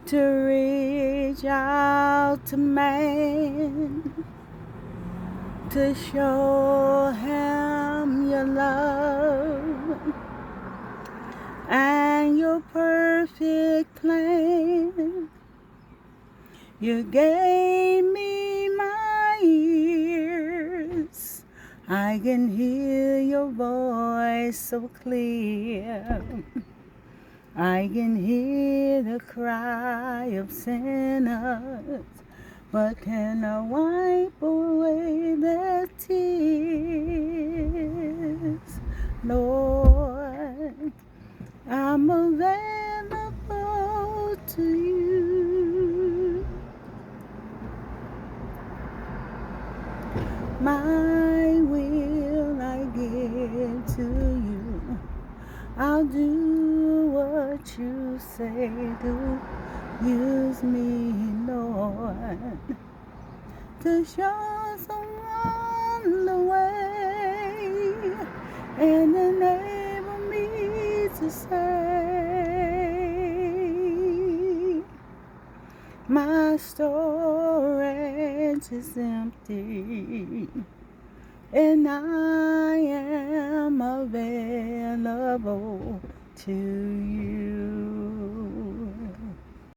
to reach out to man, to show him your love and your perfect plan. You gave me my ears, I can hear your voice so clear. I can hear the cry of sinners, but can I wipe away their tears? Lord, I'm available to you. My will I give to you. I'll do what you say do. Use me, Lord, to show someone the way and enable me to say, my storage is empty and I am available to you.